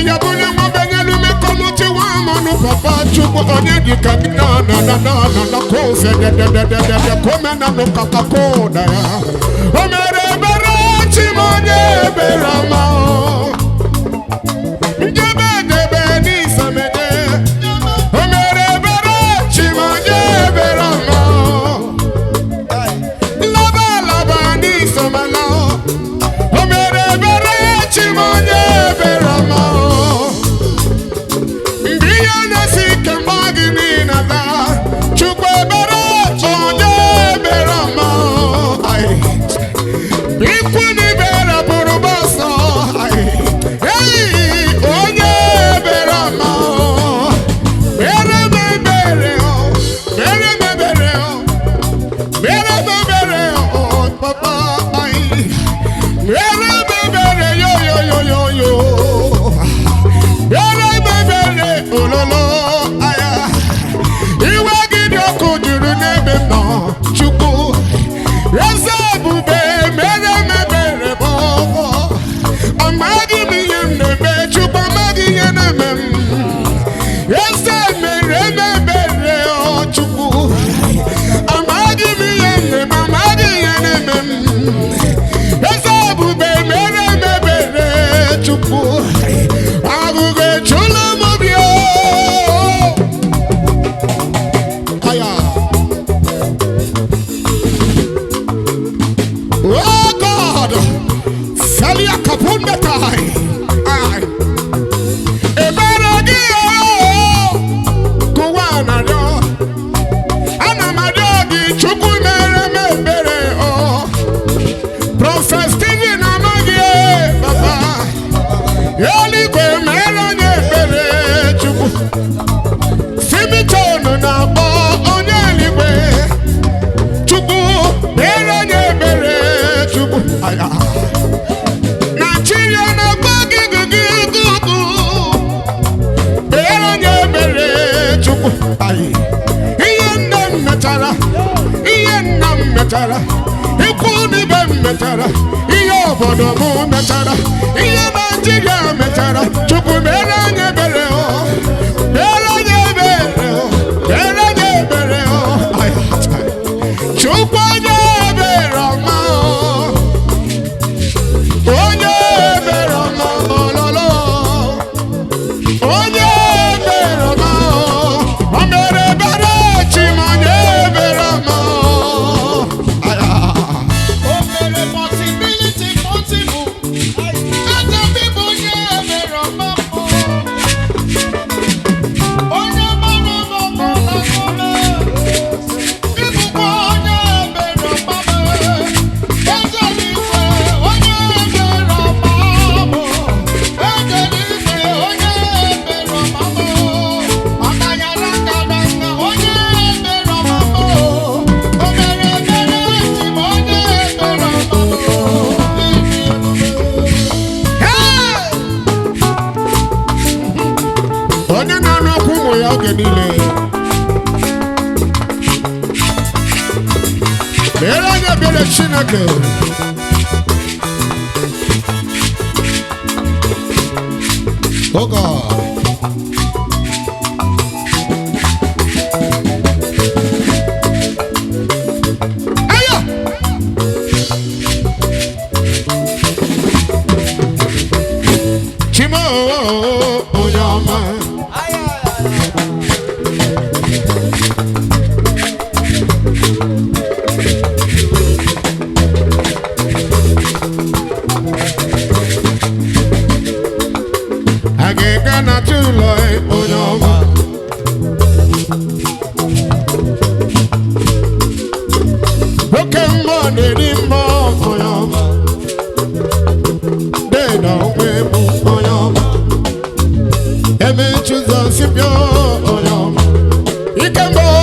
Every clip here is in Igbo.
ya bụrụ nwa benyelu mekọnuti nwa mmanụ papa chukwu onye dịka gị na kofe dedededede komena n'ụkaka koda ya o mere ebere chi m onye ebere ma njebe debe n'isemede o mere ebere chi m onye ebere ma laba laba n'isomala o mere ebere chi m onye ebere ma mgbe ihe na-esi ike mgbe gị niile ga chukwu ebere onye ebere ma ikwu n'ibere bụrụ bọsọ onye ebere ma mere m ebere mere m ebere mere m ebere papa mere m ebere yo yo yo yo yo mere m ebere ololo aya iwe gị dị ọkụ juru n'ebe m nọ chukwu eze ebube mere m ebere bụ amaghị m ihe m na-eme chukwu amaghị ihe na-eme m eze mere m ebere chukwu amaghị m ihe m na-eme amaghị ihe na-eme m eze ebube mere m ebere chukwu agụgụ echula m obi aya oh God Salia kapunda kai ebere gị kuwana yo ana madio gị chukwu mere m ebere Prophet Stephen amagi baba eluigwe mere onye ebere chukwu Simiton na-akpọ onye eluigwe chukwu mere onye ebere chukwu Nigeria na-akpọ gị gugu mere onye ebere chukwu ihe nne m metara ihe nna m metara ikwu n'ibe m metara ihe obodo m metara ihe Nigeria metara chukwu mere onye ebere mere onye ebere mere onye ebere chukwu onye ebere ọma onye ebere ọma ololo onye ebere ọma o mere ebere chi m onye ebere ọma o mere possibility possible ata bibụ onye ebere ọma onye mara ọma ọma bibụkwa onye ebere ọma eze n'igwe onye ebere ọma eze n'igwe onye ebere ọma ọkanyara nkana nna onye ebere ọma o mere ebere chi m onye ebere ọma onye na-anụ ọkụ ụmụ ya oge niile mere onye ebere Chineke oh God ayo Chimo onye ọma agịga na tụlọ onye ọma oke mmụọ na-eri mmụọ onye ọma deda onwe bụ onye ọma emechụzọ sipịọ onye ọma ike mmụọ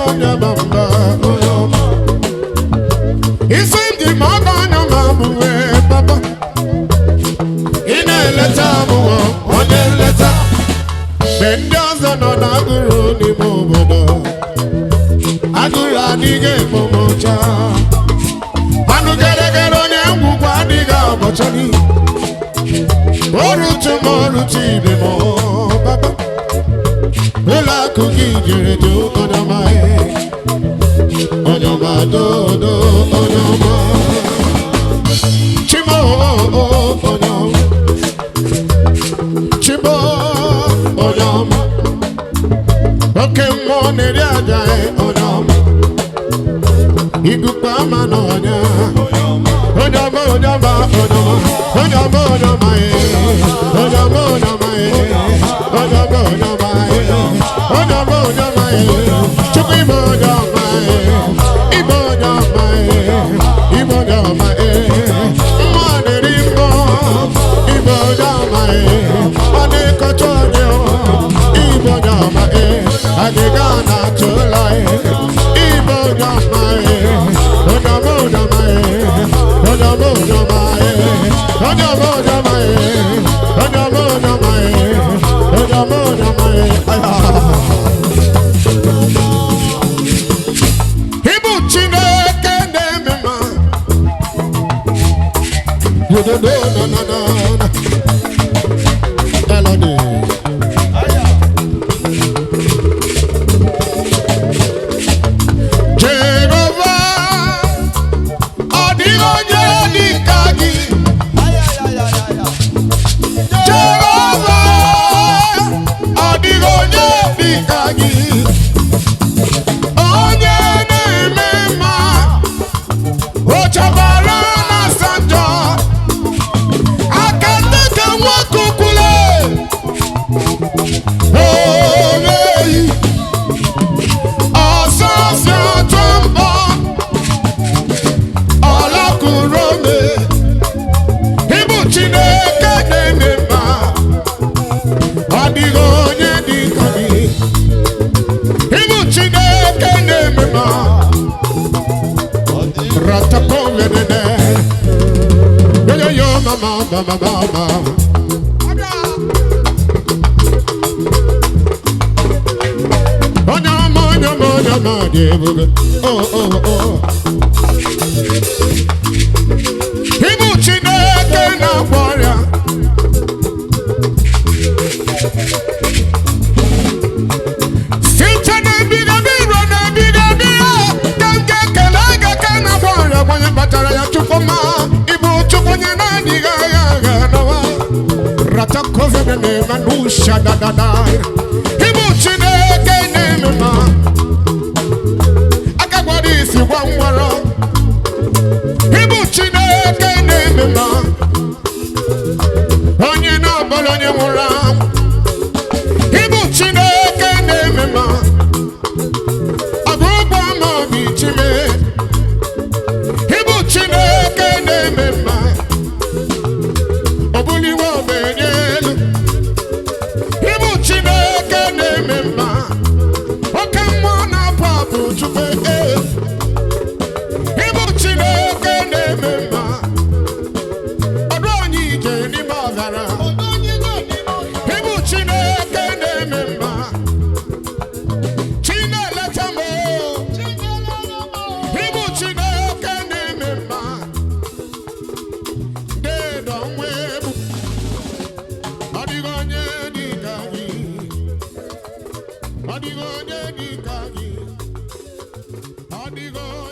onye bamba onye ọma isi ndị ma ọ bụ anya ma bụwe papa ị na-eleta abụọ onye nleta mgbe ndị ọzọ nọ n'agụrụ n'ime obodo agụrụ adịghị ekpomocha manụ geregere onye ngwụgwọ adịghị abọcha oru tụmọrụ chibimo papa Ola kuki jere jo onoma Onoma do onoma Chimo onoma Chimo onoma Oke mo neri aja onoma Igupa manonya Onoma onoma onoma Onoma onoma Onoma onoma Onoma onoma Onoma onoma Chukwu Igbo onoma Igbo onoma Igbo onoma Mwa neri mbo Igbo onoma Mwane kochonyo Igbo onoma Agiga na chula Igbo onoma Onoma onoma Onoma onoma Onoma onoma Onoma onoma Onoma onoma Ibu Chineke na-emema Yododo na Elodi Mama Ibu Chineke na-agwọrịa site n'ebido biro n'ebido biro ka nke kele aga ka na-agwọrịa gbanye batara ya chukwu ma Ibu chukwu nye na-adịghị agha n'ụwa rata covid na-eme n'usha dadada Ibu Chineke na-eme ma isi gwa nwara Ibu Chineke na-eme ma onye na-abụla onye nwụrụ anwụ Ibu Chineke na-eme ma ọ bụ ụgbọ ma ọ bụ ichime Ibu Chineke na-eme ma ọ bụliwe ogbenye elu Ibu Chineke na-eme ma oke mmụọ na-apụ apụ chukwu Adigo,